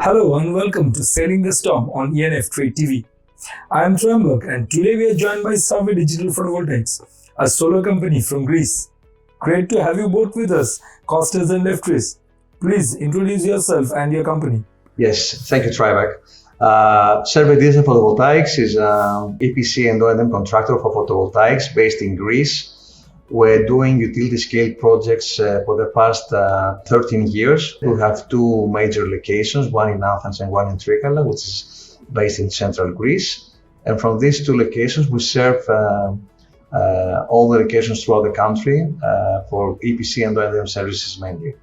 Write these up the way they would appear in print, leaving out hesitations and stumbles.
Hello and welcome to Sailing the Storm on ENF Trade TV. I am Triambak and today we are joined by Souleles Digital Photovoltaics, a solar company from Greece. Great to have you both with us, Kostas and Lefteris. Please introduce yourself and your company. Yes, thank you, Triambak. Souleles Digital Photovoltaics is an EPC and O&M contractor for photovoltaics based in Greece. We're doing utility-scale projects for the past 13 years. We have two major locations, one in Athens and one in Trikala, which is based in central Greece. And from these two locations, we serve all the locations throughout the country for EPC and O&M services mainly.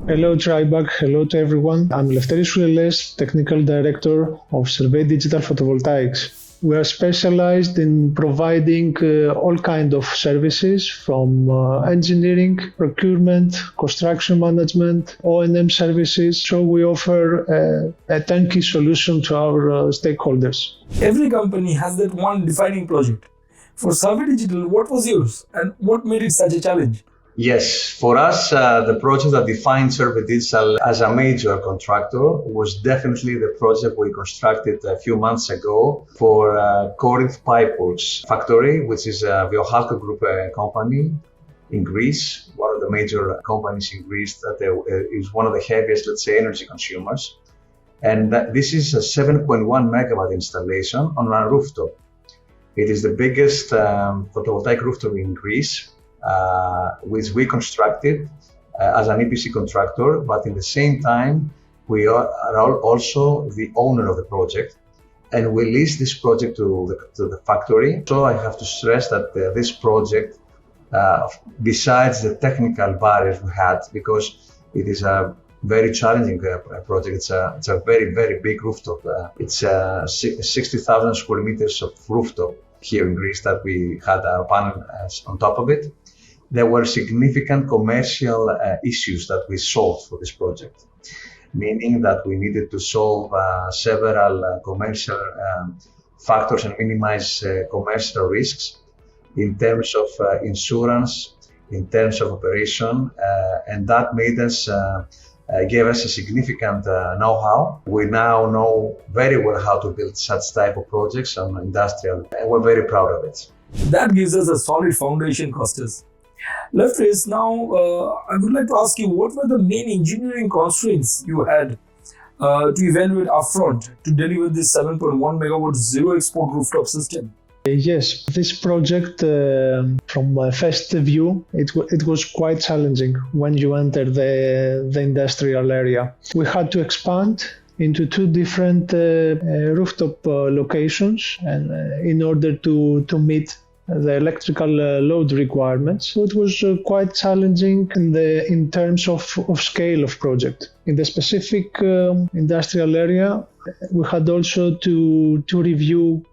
Hello, Triambak. Hello to everyone. I'm Lefteris Souleles, Technical Director of Souleles Digital Photovoltaics. We are specialized in providing all kinds of services from engineering, procurement, construction management, O&M services. So we offer a turnkey solution to our stakeholders. Every company has that one defining project. For Souleles Digital, what was yours and what made it such a challenge? Yes, for us, the project that defined Souleles Digital as a major contractor was definitely the project we constructed a few months ago for Corinth Pipeworks factory, which is a Bifacial group company in Greece, one of the major companies in Greece that is one of the heaviest, let's say, energy consumers. And this is a 7.1 megawatt installation on a rooftop. It is the biggest photovoltaic rooftop in Greece. Which we constructed as an EPC contractor, but in the same time, we are also the owner of the project, and we lease this project to the factory. So I have to stress that this project, besides the technical barriers we had, because it is a very challenging project, it's a very, very big rooftop. It's 60,000 square meters of rooftop here in Greece that we had our panels on top of it. There were significant commercial issues that we solved for this project, meaning that we needed to solve several commercial factors and minimize commercial risks in terms of insurance, in terms of operation, and that made us gave us a significant know-how. We now know very well how to build such type of projects on industrial, and we're very proud of it. That gives us a solid foundation, Kostas. Lefteris, now I would like to ask you, what were the main engineering constraints you had to evaluate upfront to deliver this 7.1 megawatt zero export rooftop system? Yes, this project, from a first view, it was quite challenging when you enter the industrial area. We had to expand into two different rooftop locations and in order to meet the electrical load requirements. So it was quite challenging in terms of scale of project. In the specific industrial area, we had also to review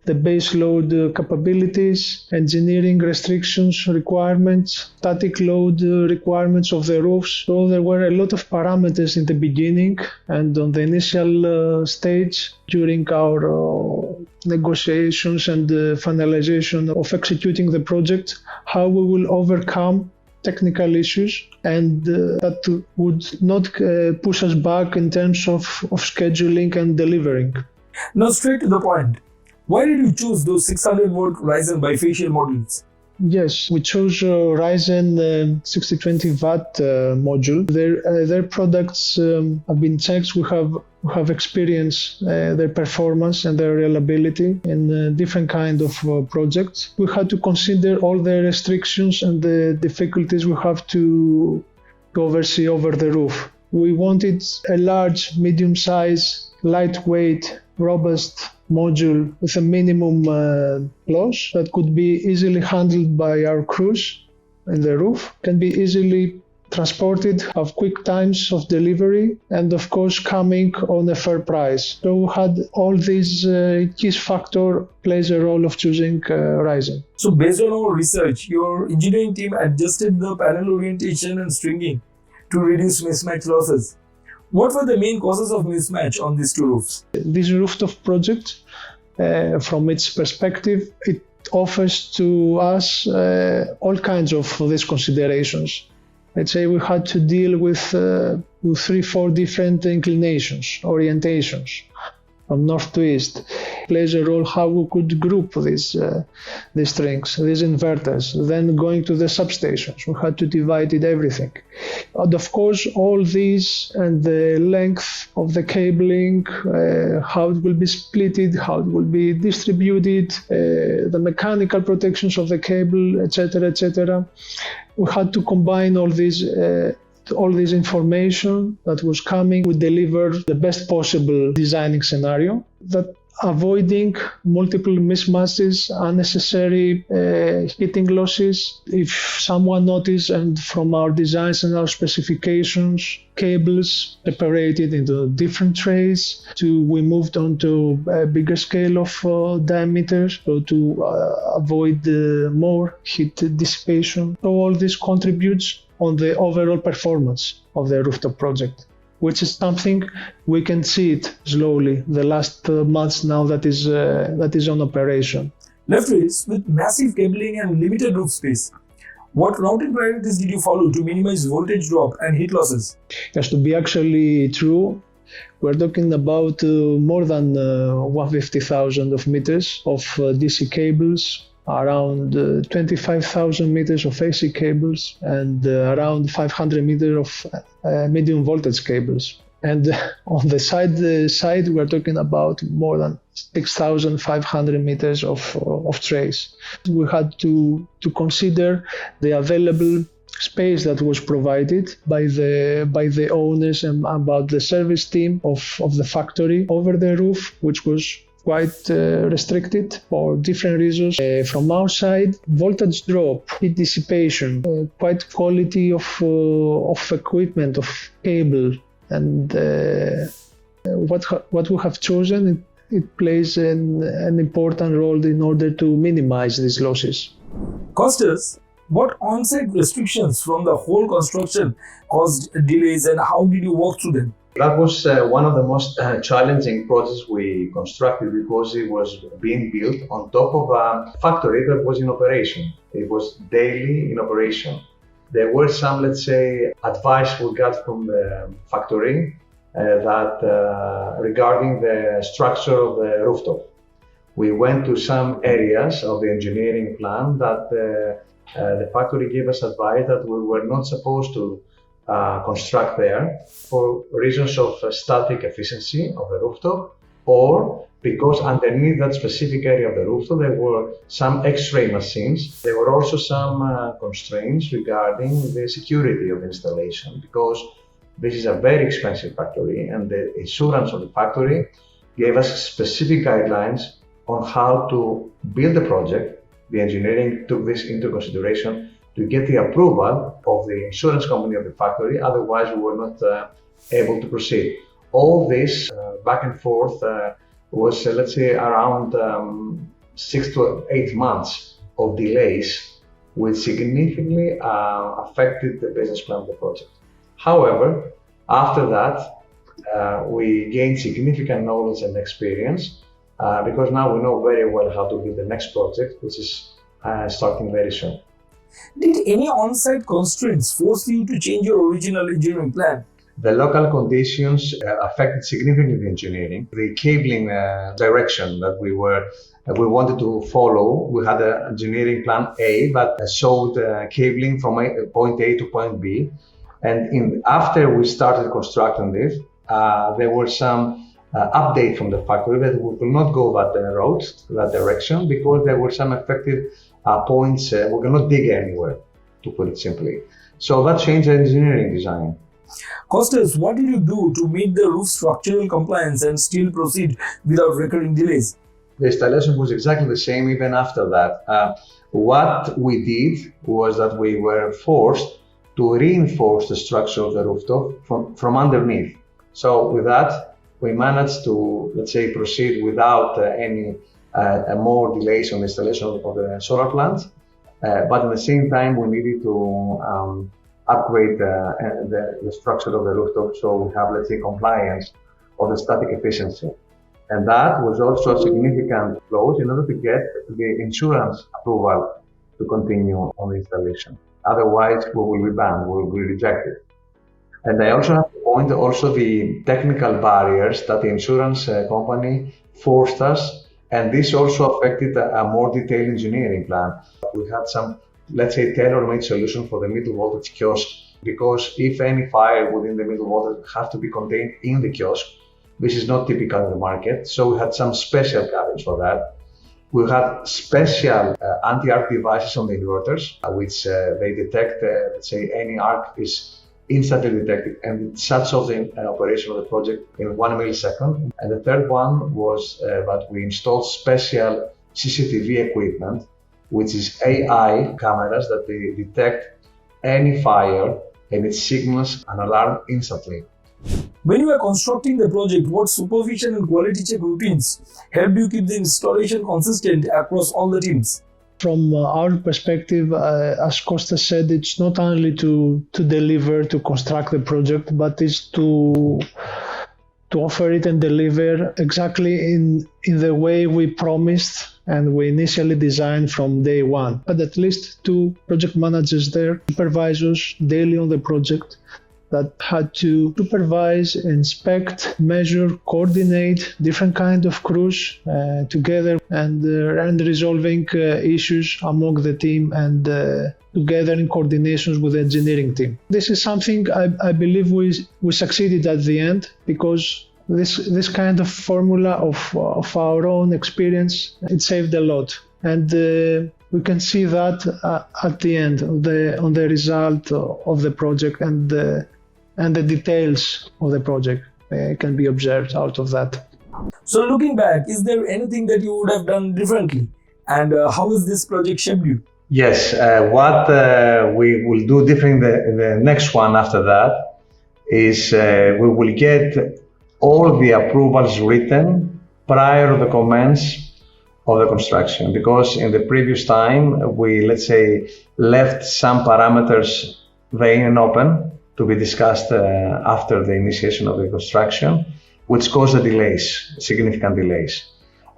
the base load capabilities, engineering restrictions, requirements, static load requirements of the roofs. So there were a lot of parameters in the beginning and on the initial stage during our negotiations and finalization of executing the project, how we will overcome technical issues and that would not push us back in terms of scheduling and delivering. Now straight to the point. Why did you choose those 600 volt Ryzen bifacial models? Yes, we chose Ryzen 6020 watt module. Their products have been checked. We have experienced their performance and their reliability in different kind of projects. We had to consider all the restrictions and the difficulties we have to oversee over the roof. We wanted a large, medium size, lightweight, robust module with a minimum loss that could be easily handled by our crews in the roof, can be easily transported, have quick times of delivery, and of course coming on a fair price. So we had all these key factors plays a role of choosing Ryzen. So based on our research, your engineering team adjusted the panel orientation and stringing to reduce mismatch losses. What were the main causes of mismatch on these two roofs? This rooftop project, from its perspective, it offers to us all kinds of these considerations. let's say we had to deal with 3-4 different inclinations, orientations, from north to east. Plays a role how we could group these strings, these inverters. Then going to the substations, we had to divide it everything. And of course, all these and the length of the cabling, how it will be splitted, how it will be distributed, the mechanical protections of the cable, etc., etc. We had to combine all this information that was coming. We delivered the best possible designing scenario, that avoiding multiple mismatches, unnecessary heating losses. If someone noticed, and from our designs and our specifications, cables separated into different trays, we moved on to a bigger scale of diameters, so to avoid more heat dissipation. So all this contributes on the overall performance of the rooftop project, which is something we can see it slowly the last months now that is on operation. Lefteris, with massive cabling and limited roof space, what routing priorities did you follow to minimize voltage drop and heat losses? Yes, to be actually true, we're talking about more than 150,000 of meters of DC cables, around 25,000 meters of AC cables, and around 500 meters of medium voltage cables. And on the side, we're talking about more than 6,500 meters of trays. We had to consider the available space that was provided by the owners and about the service team of the factory over the roof, which was quite restricted for different reasons. From our side, voltage drop, heat dissipation, quite quality of equipment, of cable, and what we have chosen, it plays an important role in order to minimize these losses. Kostas, what on-site restrictions from the whole construction caused delays, and how did you work through them? That was one of the most challenging projects we constructed, because it was being built on top of a factory that was in operation. It was daily in operation. There were some, let's say, advice we got from the factory regarding the structure of the rooftop. We went to some areas of the engineering plan that the factory gave us advice that we were not supposed to construct there for reasons of static efficiency of the rooftop, or because underneath that specific area of the rooftop there were some X-ray machines. There were also some constraints regarding the security of the installation, because this is a very expensive factory and the insurance of the factory gave us specific guidelines on how to build the project. The engineering took this into consideration to get the approval of the insurance company of the factory, otherwise we were not able to proceed. All this back and forth was, let's say, around 6 to 8 months of delays, which significantly affected the business plan of the project. However, after that, we gained significant knowledge and experience, because now we know very well how to build the next project, which is starting very soon. Did any on-site constraints force you to change your original engineering plan? The local conditions affected significantly the engineering. The cabling direction that we wanted to follow, we had an engineering plan A that showed cabling from point A to point B. And after we started constructing this, there were some update from the factory that we could not go that route, that direction, because there were some affected points. We cannot dig anywhere, to put it simply. So that changed the engineering design. Kostas, what did you do to meet the roof structural compliance and still proceed without recurring delays? The installation was exactly the same even after that. What we did was that we were forced to reinforce the structure of the rooftop from underneath. So with that, we managed to, let's say, proceed without any more delays on the installation of the solar plant. But at the same time, we needed to upgrade the structure of the rooftop, so we have, let's say, compliance of the static efficiency. And that was also a significant clause in order to get the insurance approval to continue on the installation. Otherwise, we will be banned, we will be rejected. And I also have to point also the technical barriers that the insurance company forced us, and this also affected a more detailed engineering plan. We had some, let's say, tailor-made solution for the middle voltage kiosk, because if any fire within the middle voltage have to be contained in the kiosk, this is not typical in the market. So we had some special cabins for that. We had special anti-arc devices on the inverters, which they detect, let's say, any arc is instantly detected and it shuts off the operation of the project in 1 millisecond. And the third one was that we installed special CCTV equipment, which is AI cameras that they detect any fire and it signals an alarm instantly. When you are constructing the project, what supervision and quality check routines help you keep the installation consistent across all the teams? From our perspective, as Kostas said, it's not only to deliver, to construct the project, but it's to offer it and deliver exactly in the way we promised and we initially designed from day one. But at least 2 project managers there, supervisors daily on the project, that had to supervise, inspect, measure, coordinate different kinds of crews together and resolving issues among the team and together in coordinations with the engineering team. This is something I believe we succeeded at the end, because this kind of formula of our own experience, it saved a lot. And we can see that at the end on the result of the project and the details of the project can be observed out of that. So looking back, is there anything that you would have done differently? And how has this project shaped you? Yes, what we will do different in the next one after that is we will get all the approvals written prior to the commence of the construction, because in the previous time we, let's say, left some parameters vague and open to be discussed after the initiation of the construction, which caused the delays, significant delays.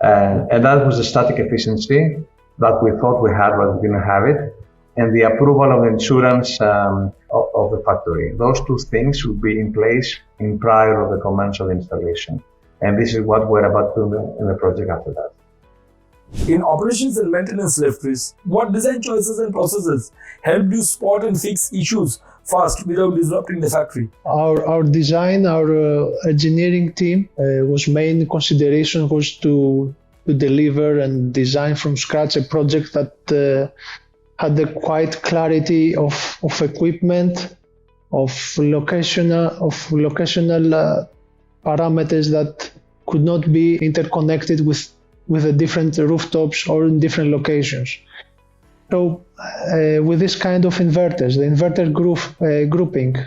And that was the static efficiency that we thought we had, but we didn't have it, and the approval of the insurance of the factory. Those 2 things should be in place in prior of the commence of the installation. And this is what we're about to do in the project after that. In operations and maintenance, Lefteris, what design choices and processes helped you spot and fix issues fast without disrupting the factory? Our design, our engineering team was main consideration was to deliver and design from scratch a project that had the quite clarity of equipment, of locational parameters that could not be interconnected with the different rooftops or in different locations. So with this kind of inverters, the inverter grouping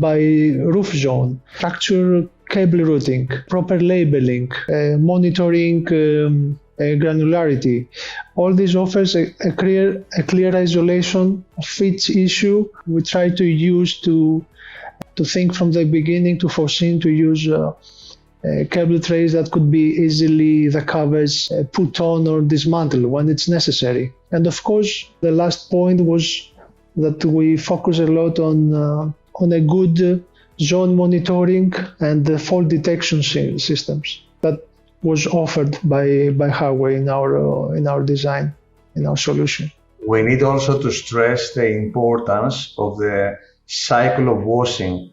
by roof zone, structure cable routing, proper labeling, monitoring granularity, all this offers a clear isolation of each issue. We try to use to think from the beginning, to foresee, to use cable trays that could be easily the covers put on or dismantled when it's necessary. And of course, the last point was that we focus a lot on a good zone monitoring and the fault detection systems that was offered by Huawei in our design, in our solution. We need also to stress the importance of the cycle of washing.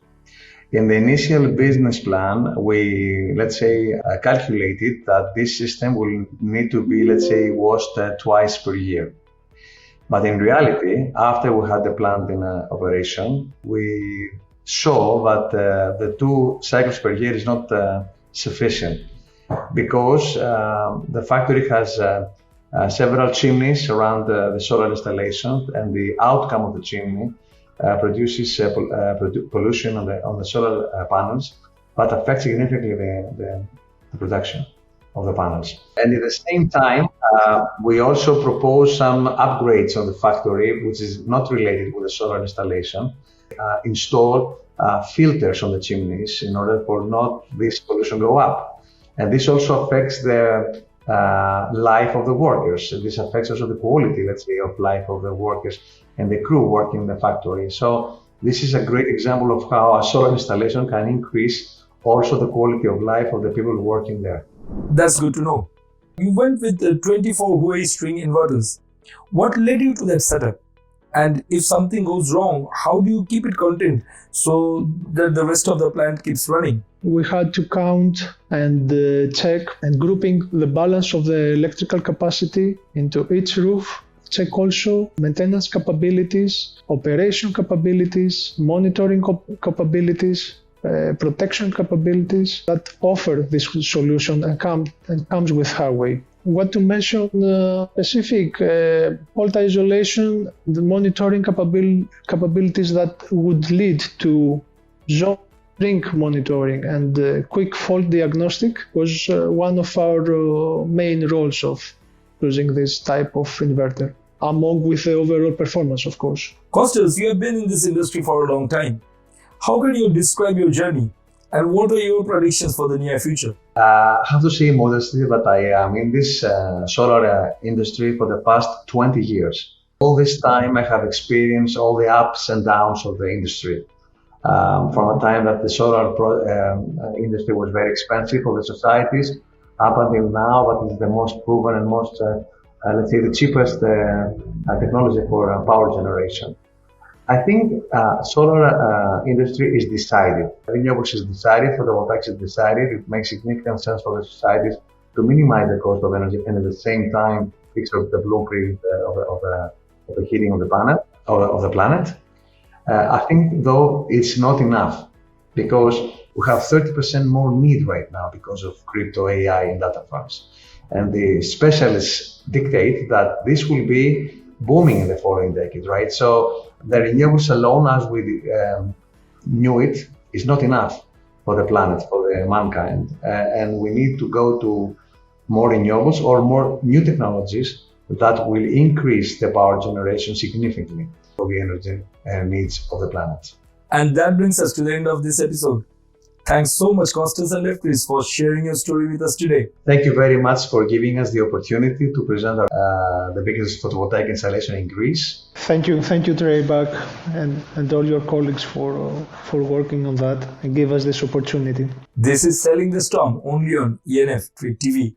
In the initial business plan, we, let's say, calculated that this system will need to be, let's say, washed twice per year. But in reality, after we had the plant in operation, we saw that the 2 cycles per year is not sufficient, because the factory has several chimneys around the solar installation, and the outcome of the chimney produces pollution on the solar panels, but affects significantly the production of the panels. And at the same time, we also propose some upgrades on the factory, which is not related with the solar installation. Install filters on the chimneys in order for not this pollution go up. And this also affects the life of the workers. This affects also the quality, let's say, of life of the workers and the crew working in the factory. So this is a great example of how a solar installation can increase also the quality of life of the people working there. That's good to know. You went with the 24 Huawei string inverters. What led you to that setup? And if something goes wrong, how do you keep it contained so that the rest of the plant keeps running? We had to count and check and grouping the balance of the electrical capacity into each roof. Check also maintenance capabilities, operation capabilities, monitoring capabilities, protection capabilities that offer this solution and comes with Huawei. What to mention specific, multi-isolation, the monitoring capabilities that would lead to zone link monitoring and quick fault diagnostic was one of our main roles of using this type of inverter, among with the overall performance, of course. Kostas, you have been in this industry for a long time. How can you describe your journey? And what are your predictions for the near future? I have to say modestly that I am in this solar industry for the past 20 years. All this time I have experienced all the ups and downs of the industry. From a time that the solar industry was very expensive for the societies, up until now that is the most proven and most, let's say, the cheapest technology for power generation. I think solar industry is decided. Renewables is decided, photovoltaics is decided. It makes significant sense for the societies to minimize the cost of energy and at the same time fix the blueprint of the heating of the planet. I think though it's not enough because we have 30% more need right now because of crypto, AI and data farms. And the specialists dictate that this will be booming in the following decades, right? So the renewables alone, as we knew it, is not enough for the planet, for the mankind. And we need to go to more renewables or more new technologies that will increase the power generation significantly for the energy needs of the planet. And that brings us to the end of this episode. Thanks so much, Kostas and Lefteris, for sharing your story with us today. Thank you very much for giving us the opportunity to present the biggest photovoltaic installation in Greece. Thank you, Treyback, and all your colleagues for working on that and give us this opportunity. This is Selling the Storm only on ENF Trade TV.